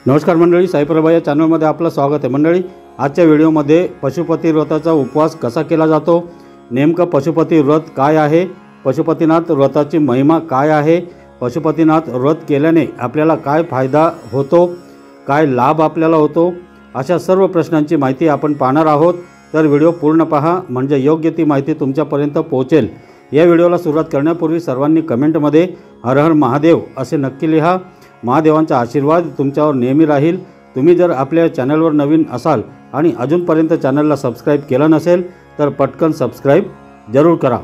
नमस्कार मंडळी, साईप्रभा या चॅनलमध्ये आपलं स्वागत आहे। मंडळी, आजच्या व्हिडिओमध्ये पशुपती व्रताचा उपवास कसा केला जातो, नेमकं पशुपती व्रत काय आहे, पशुपतीनाथ व्रताची महिमा काय आहे, पशुपतीनाथ व्रत केल्याने आपल्याला काय फायदा होतो, काय लाभ आपल्याला होतो, अशा सर्व प्रश्नांची माहिती आपण पाहणार आहोत। तर व्हिडिओ पूर्ण पहा म्हणजे योग्य ती माहिती तुमच्यापर्यंत पोहोचेल। या व्हिडिओला सुरुवात करण्यापूर्वी सर्वांनी कमेंटमध्ये हर हर महादेव असे नक्की लिहा। महादेवांचा आशीर्वाद तुमच्यावर नेहमी राहील। तुम्ही जर आपल्या चॅनलवर नवीन असाल आणि अजूनपर्यंत चॅनलला सबस्क्राईब केलं नसेल तर पटकन सबस्क्राईब जरूर करा।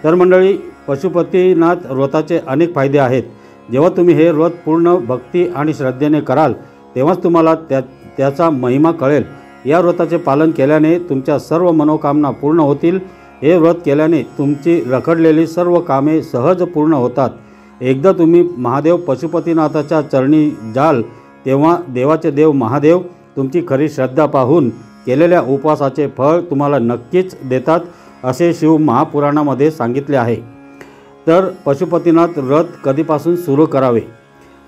तर मंडळी, पशुपतीनाथ व्रताचे अनेक फायदे आहेत। जेव्हा तुम्ही हे व्रत पूर्ण भक्ती आणि श्रद्धेने कराल तेव्हाच तुम्हाला त्याचा महिमा कळेल। या व्रताचे पालन केल्याने तुमच्या सर्व मनोकामना पूर्ण होतील। हे व्रत केल्याने तुमची रखडलेली सर्व कामे सहज पूर्ण होतात। एकदा तुम्ही महादेव पशुपतीनाथाच्या चरणी जाल तेव्हा देवाचे देव महादेव तुमची खरी श्रद्धा पाहून केलेल्या उपवासाचे फळ तुम्हाला नक्कीच देतात, असे शिव महापुराणामध्ये सांगितले आहे। तर पशुपतीनाथ व्रत कधीपासून सुरू करावे?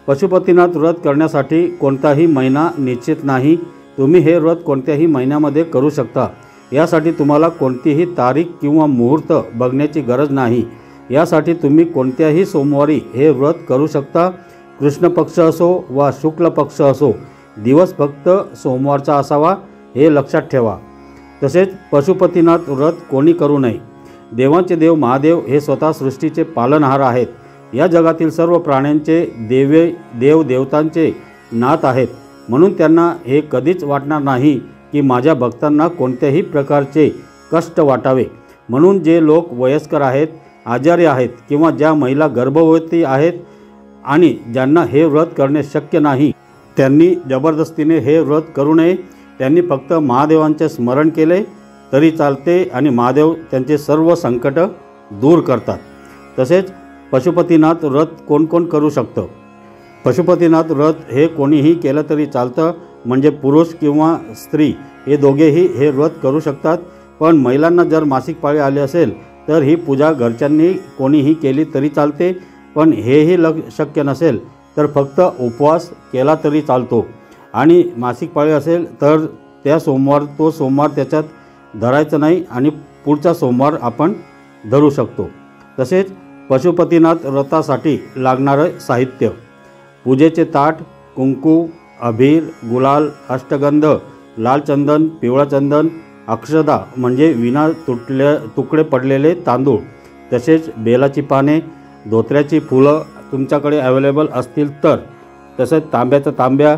पशुपतीनाथ व्रत करण्यासाठी कोणताही महिना निश्चित नाही। तुम्ही हे व्रत कोणत्याही महिन्यामध्ये करू शकता। यासाठी तुम्हाला कोणतीही तारीख किंवा मुहूर्त बघण्याची गरज नाही। यासाठी तुम्ही कोणत्याही सोमवारी हे व्रत करू शकता। कृष्ण पक्ष असो वा शुक्ल पक्ष असो, दिवस फक्त सोमवारचा असावा हे लक्षात ठेवा। तसेच पशुपतीनाथ व्रत कोणी करू नये। देवांचे देव महादेव हे स्वतः सृष्टीचे पालनहार आहेत। या जगातील सर्व प्राण्यांचे देवदेवतांचे नाथ आहेत, म्हणून त्यांना हे कधीच वाटणार नाही की माझ्या भक्तांना कोणत्याही प्रकारचे कष्ट वाटावे। म्हणून जे लोक वयस्कर आहेत, आजारी आहेत किंवा ज्या महिला गर्भवती आहेत आणि ज्यांना हे व्रत करणे शक्य नाही, त्यांनी जबरदस्तीने हे व्रत करू नये। त्यांनी फक्त महादेवांचे स्मरण केले तरी चालते आणि महादेव त्यांचे सर्व संकट दूर करतात। तसेच पशुपतीनाथ व्रत कोण कोण करू शकतं? पशुपतीनाथ व्रत हे कोणीही केलं तरी चालतं, म्हणजे पुरुष किंवा स्त्री हे दोघेही हे व्रत करू शकतात। पण महिलांना जर मासिक पाळी आली असेल तर ही पूजा घरच्यांनी कोणीही केली तरी चालते। पण हेही शक्य नसेल तर फक्त उपवास केला तरी चालतो। आणि मासिक पाळी असेल तर तो सोमवार त्याच्यात धरायचं नाही आणि पुढचा सोमवार आपण धरू शकतो। तसेच पशुपतीनाथ व्रतासाठी लागणारं साहित्य: पूजेचे ताट, कुंकू, अबीर, गुलाल, अष्टगंध, लाल चंदन, पिवळा चंदन, अक्षदा म्हणजे विना तुकडे पडलेले तांदूळ, तसेच बेलाची पाने, धोत्र्याची फुलं तुमच्याकडे अवेलेबल असतील तर, तसेच तांब्याचा तांब्या,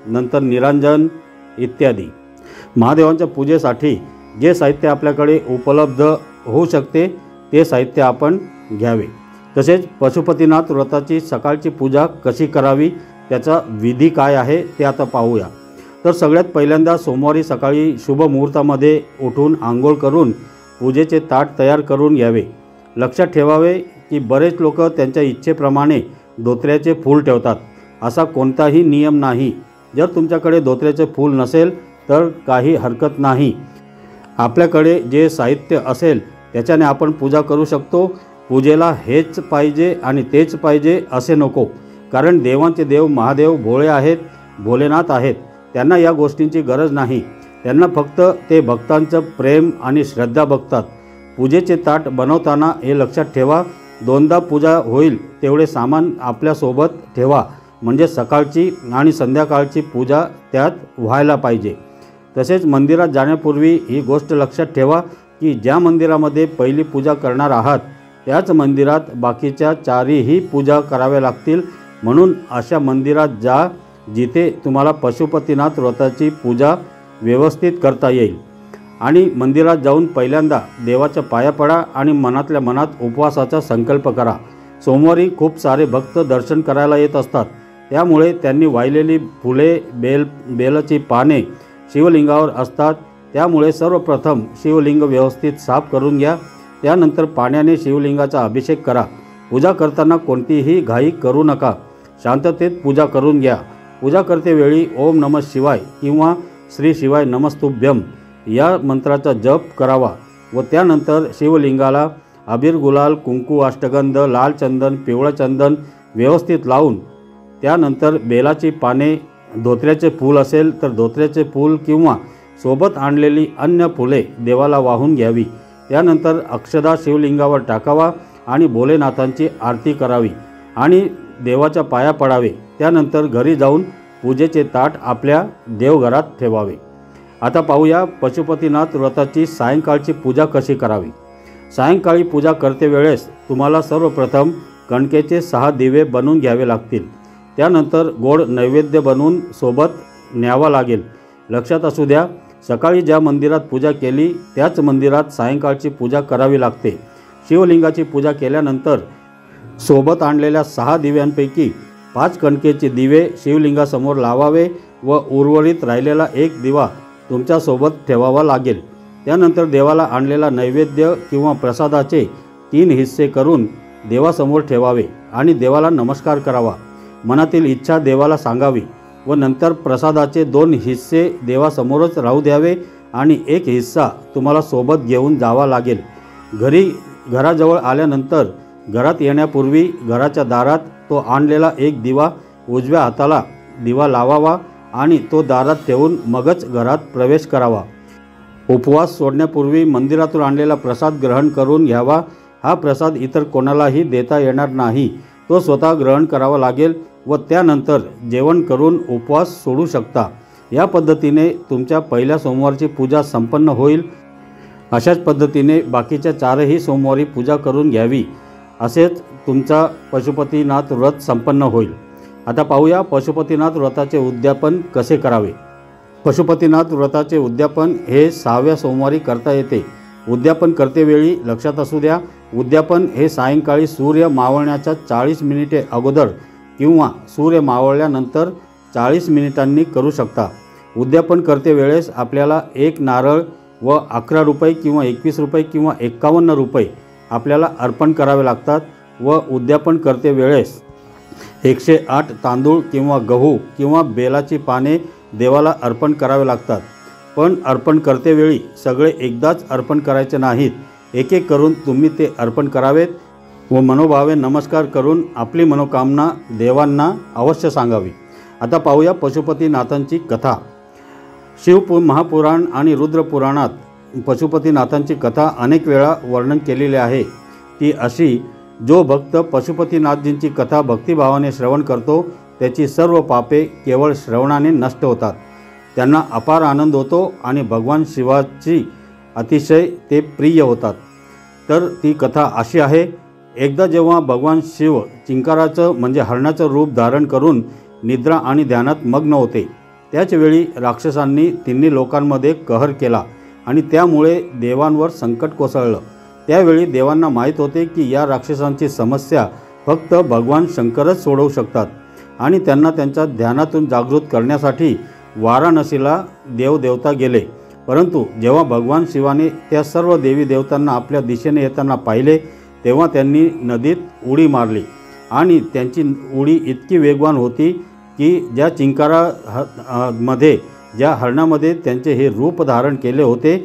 नंतर निरांजन इत्यादी। महादेवांच्या पूजेसाठी जे साहित्य आपल्याकडे उपलब्ध होऊ शकते ते साहित्य आपण घ्यावे। तसेच पशुपतीनाथ व्रताची सकाळची पूजा कशी करावी, त्याचा विधी काय आहे ते आता पाहूया। तर सगळ्यात पहिल्यांदा सोमवारी सकाळी शुभ मुहूर्तामध्ये उठून आंघोळ करून पूजेचे ताट तयार करून घ्यावे। लक्षात ठेवावे की बरेच लोक त्यांच्या इच्छेप्रमाणे धोत्र्याचे फूल ठेवतात। असा कोणताही नियम नाही। जर तुमच्याकडे धोत्र्याचे फूल नसेल तर काही हरकत नाही। आपल्याकडे जे साहित्य असेल त्याच्याने आपण पूजा करू शकतो। पूजेला हेच पाहिजे आणि तेच पाहिजे असे नको, कारण देवांचे देव महादेव भोळे आहेत, भोलेनाथ आहेत। त्यांना या गोष्टींची गरज नाही। त्यांना फक्त ते भक्तांचं प्रेम आणि श्रद्धा बघतात। पूजेचे ताट बनवताना हे लक्षात ठेवा, दोनदा पूजा होईल तेवढे सामान आपल्यासोबत ठेवा, म्हणजे सकाळची आणि संध्याकाळची पूजा त्यात व्हायला पाहिजे। तसेच मंदिरात जाण्यापूर्वी ही गोष्ट लक्षात ठेवा की ज्या मंदिरामध्ये पहिली पूजा करणार आहात त्याच मंदिरात बाकीच्या चारही पूजा कराव्या लागतील। म्हणून अशा मंदिरात जा जिथे तुम्हाला पशुपतीनाथ व्रताची पूजा व्यवस्थित करता येईल। आणि मंदिरात जाऊन पहिल्यांदा देवाच्या पाया पडा आणि मनातल्या मनात उपवासाचा संकल्प करा। सोमवारी खूप सारे भक्त दर्शन करायला येत असतात, त्यामुळे त्यांनी वाहिलेली फुले, बेलाची पाने शिवलिंगावर असतात। त्यामुळे सर्वप्रथम शिवलिंग व्यवस्थित साफ करून घ्या। त्यानंतर पाण्याने शिवलिंगाचा अभिषेक करा। पूजा करताना कोणतीही घाई करू नका, शांततेत पूजा करून घ्या। पूजा करतेवेळी ओम नमः शिवाय किंवा श्री शिवाय नमस्तुभ्यम या मंत्राचा जप करावा व त्यानंतर शिवलिंगाला अबीर, गुलाल, कुंकू, अष्टगंध, लाल चंदन, पिवळं चंदन व्यवस्थित लावून त्यानंतर बेलाची पाने धोत्र्याचे फूल असेल तर धोत्र्याचे फूल किंवा सोबत आणलेली अन्य फुले देवाला वाहून घ्यावी। त्यानंतर अक्षदा शिवलिंगावर टाकावा आणि भोलेनाथांची आरती करावी आणि देवाच्या पाया पडावे। त्यानंतर घरी जाऊन पूजेचे ताट आपल्या देवघरात ठेवावे। आता पाहूया पशुपतीनाथ व्रताची सायंकाळची पूजा कशी करावी। सायंकाळी पूजा करते वेळेस तुम्हाला सर्वप्रथम कणकेचे 6 दिवे बनवून घ्यावे लागतील। त्यानंतर गोड नैवेद्य बनवून सोबत न्यावा लागेल। लक्षात असू द्या, सकाळी ज्या मंदिरात पूजा केली त्याच मंदिरात सायंकाळची पूजा करावी लागते। शिवलिंगाची पूजा केल्यानंतर सोबत आणलेल्या 6 दिव्यांपैकी 5 कणकेचे दिवे शिवलिंगासमोर लावावे व उर्वरित राहिलेला एक दिवा तुमच्यासोबत ठेवावा लागेल। त्यानंतर देवाला आणलेला नैवेद्य किंवा प्रसादाचे 3 हिस्से करून देवासमोर ठेवावे आणि देवाला नमस्कार करावा। मनातील इच्छा देवाला सांगावी व नंतर प्रसादाचे 2 हिस्से देवासमोरच राहू द्यावे आणि एक हिस्सा तुम्हाला सोबत घेऊन जावा लागेल। घराजवळ आल्यानंतर घरात येण्यापूर्वी घराच्या दारात तो आणलेला एक दिवा उजव्या हाताला दिवा लावावा आणि तो दारात ठेवून मगच घरात प्रवेश करावा। उपवास सोडण्यापूर्वी मंदिरातून आणलेला प्रसाद ग्रहण करून घ्यावा। हा प्रसाद इतर कोणालाही देता येणार नाही, तो स्वतः ग्रहण करावा लागेल व त्यानंतर जेवण करून उपवास सोडू शकता। या पद्धतीने तुमच्या पहिल्या सोमवारची पूजा संपन्न होईल। अशाच पद्धतीने बाकीच्या 4ही सोमवारी पूजा करून घ्यावी। असेच तुमचा पशुपतीनाथ व्रत संपन्न होईल। आता पाहूया पशुपतीनाथ व्रताचे उद्यापन कसे करावे। पशुपतीनाथ व्रताचे उद्यापन हे 6व्या सोमवारी करता येते। उद्यापन करतेवेळी लक्षात असू द्या, उद्यापन हे सायंकाळी सूर्य मावळण्याच्या 40 मिनिटे अगोदर किंवा सूर्य मावळल्यानंतर 40 मिनिटांनी करू शकता। उद्यापन करते वेळेस आपल्याला 1 नारळ व 11 रुपये किंवा 21 रुपये किंवा 51 रुपये आपल्याला अर्पण करावे लागतात व उद्यापन करते वेळेस 108 तांदूळ किंवा गहू किंवा बेलाची पाने देवाला अर्पण करावे लागतात। पण अर्पण करतेवेळी सगळे एकदाच अर्पण करायचे नाहीत, एक एक करून तुम्ही ते अर्पण करावेत व मनोभावे नमस्कार करून आपली मनोकामना देवांना अवश्य सांगावी। आता पाहूया पशुपतीनाथांची कथा। महापुराण आणि रुद्रपुराणात पशुपतीनाथांची कथा अनेक वेळा वर्णन केलेली आहे। ती अशी, जो भक्त पशुपतीनाथजींची कथा भक्तिभावाने श्रवण करतो त्याची सर्व पापे केवळ श्रवणाने नष्ट होतात। त्यांना अपार आनंद होतो आणि भगवान शिवाची अतिशय ते प्रिय होतात। तर ती कथा अशी आहे, एकदा जेव्हा भगवान शिव चिंकाराचं म्हणजे हरणाचं रूप धारण करून निद्रा आणि ध्यानात मग्न होते, त्याचवेळी राक्षसांनी तिन्ही लोकांमध्ये कहर केला आणि त्यामुळे देवांवर संकट कोसळलं। त्यावेळी देवांना माहीत होते की या राक्षसांची समस्या फक्त भगवान शंकरच सोडवू शकतात आणि त्यांना त्यांच्या ध्यानातून जागृत करण्यासाठी वाराणसीला देवदेवता गेले। परंतु जेव्हा भगवान शिवाने त्या सर्व देवी देवतांना आपल्या दिशेने येताना पाहिले तेव्हा त्यांनी नदीत उडी मारली आणि त्यांची उडी इतकी वेगवान होती की ज्या चिंकारामध्ये ज्या हरणामध्ये त्यांचे हे रूप धारण केले होते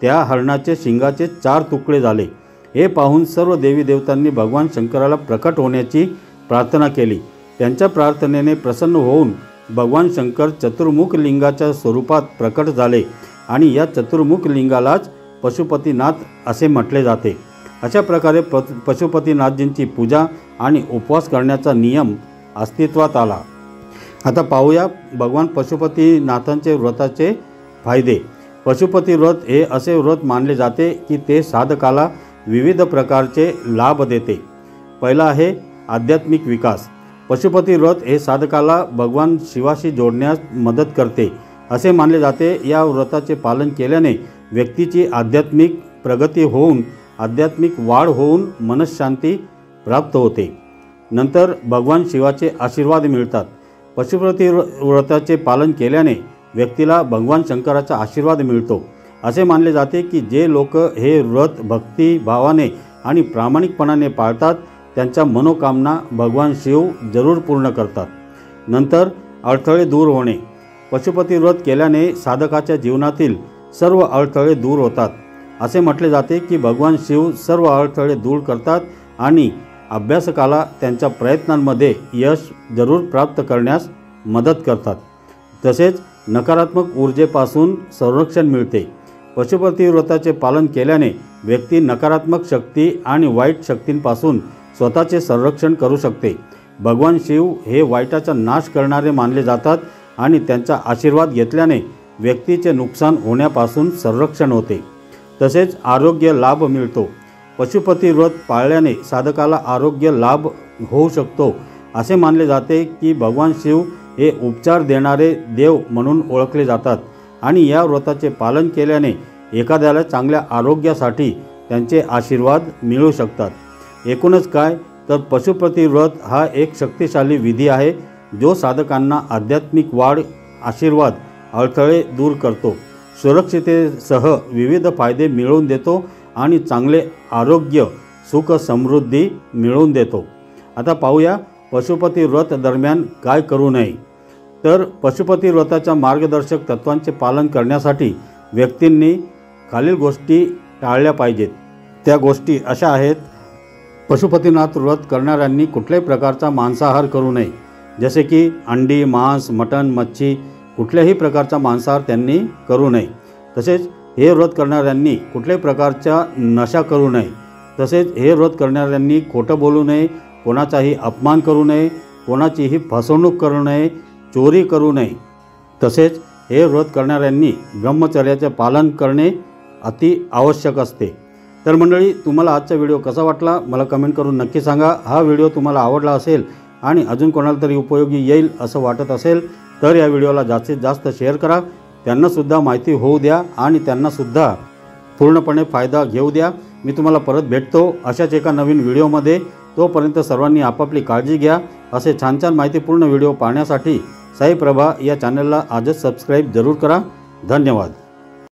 त्या हरणाचे शिंगाचे 4 तुकडे झाले। हे पाहून सर्व देवी देवतांनी भगवान शंकराला प्रकट होण्याची प्रार्थना केली। त्यांच्या प्रार्थनेने प्रसन्न होऊन भगवान शंकर चतुर्मुख लिंगाच्या स्वरूपात प्रकट झाले आणि या चतुर्मुख लिंगालाच पशुपतीनाथ असे म्हटले जाते। अशा प्रकारे पशुपतीनाथजींची पूजा आणि उपवास करण्याचा नियम अस्तित्वात आला। आता पाहूया भगवान पशुपतीनाथांचे व्रताचे फायदे। पशुपती व्रत हे असे व्रत मानले जाते की ते साधकाला विविध प्रकारचे लाभ देते। पहिला आहे आध्यात्मिक विकास। पशुपती व्रत हे साधकाला भगवान शिवाशी जोडण्यास मदत करते असे मानले जाते। या व्रताचे पालन केल्याने व्यक्तीची आध्यात्मिक प्रगती होऊन आध्यात्मिक वाढ होऊन मनःशांती प्राप्त होते। नंतर भगवान शिवाचे आशीर्वाद मिळतात। पशुपती व्रताचे पालन केल्याने व्यक्तीला भगवान शंकराचा आशीर्वाद मिळतो। असे मानले जाते की जे लोक हे व्रत भक्ती भावाने आणि प्रामाणिकपणाने पाळतात त्यांच्या मनोकामना भगवान शिव जरूर पूर्ण करतात। नंतर अडथळे दूर होणे। पशुपती व्रत केल्याने साधकाच्या जीवनातील सर्व अडथळे दूर होतात। असे म्हटले जाते की भगवान शिव सर्व अडथळे दूर करतात आणि अभ्यासकाला त्यांच्या प्रयत्नांमध्ये यश जरूर प्राप्त करण्यास मदत करतात। तसेच नकारात्मक ऊर्जेपासून संरक्षण मिळते। पशुपती व्रताचे पालन केल्याने व्यक्ती नकारात्मक शक्ती आणि वाईट शक्तींपासून स्वतःचे संरक्षण करू शकते। भगवान शिव हे वाईटाचा नाश करणारे मानले जातात आणि त्यांचा आशीर्वाद घेतल्याने व्यक्तीचे नुकसान होण्यापासून संरक्षण होते, तसेच आरोग्य लाभ मिळतो। पशुपती व्रत पाळल्याने साधकाला आरोग्य लाभ होऊ शकतो। असे मानले जाते की भगवान शिव हे उपचार देणारे देव म्हणून ओळखले जातात आणि या व्रताचे पालन केल्याने एखाद्याला चांगल्या आरोग्यासाठी त्यांचे आशीर्वाद मिळू शकतात। एकूणच काय तर पशुपती व्रत हा एक शक्तिशाली विधी आहे जो साधकांना आध्यात्मिक वाढ, आशीर्वाद, अडथळे दूर करतो, सुरक्षिततेसह विविध फायदे मिळवून देतो आणि चांगले आरोग्य, सुख, समृद्धी मिळवून देतो। आता पाहूया पशुपती व्रत दरम्यान काय करू नये। तर पशुपती व्रताच्या मार्गदर्शक तत्वांचे पालन करण्यासाठी व्यक्तींनी खालील गोष्टी टाळल्या पाहिजेत। त्या गोष्टी अशा आहेत: पशुपतीनाथ व्रत करणाऱ्यांनी कुठल्याही प्रकारचा मांसाहार करू नये, जसे की अंडी, मांस, मटण, मच्छी, कुठल्याही प्रकारचा मांसाहार त्यांनी करू नये। तसेच हे व्रत करणाऱ्यांनी कुठल्याही प्रकारचा नशा करू नये। तसेच हे व्रत करणाऱ्यांनी खोटं बोलू नये, कोणाचाही अपमान करू नये, कोणाचीही फसवणूक करू नये, चोरी करू नये। तसेच हे व्रत करणाऱ्यांनी ब्रह्मचर्याचे पालन करणे अति आवश्यक असते। तर मंडळी, तुम्हाला आजचा व्हिडिओ कसा वाटला मला कमेंट करून नक्की सांगा। हा व्हिडिओ तुम्हाला आवडला असेल आणि अजून कोणाला तरी उपयोगी येईल असं वाटत असेल तर या व्हिडिओला जास्तीत जास्त शेअर करा, त्यांनासुद्धा माहिती होऊ द्या आणि त्यांनासुद्धा पूर्णपणे फायदा घेऊ द्या। मी तुम्हाला परत भेटतो अशाच एका नवीन व्हिडिओमध्ये। तोपर्यंत सर्वांनी आपापली काळजी घ्या। असे छान छान माहितीपूर्ण व्हिडिओ पाहण्यासाठी साई प्रभा या चॅनलला आजच सबस्क्राईब जरूर करा। धन्यवाद।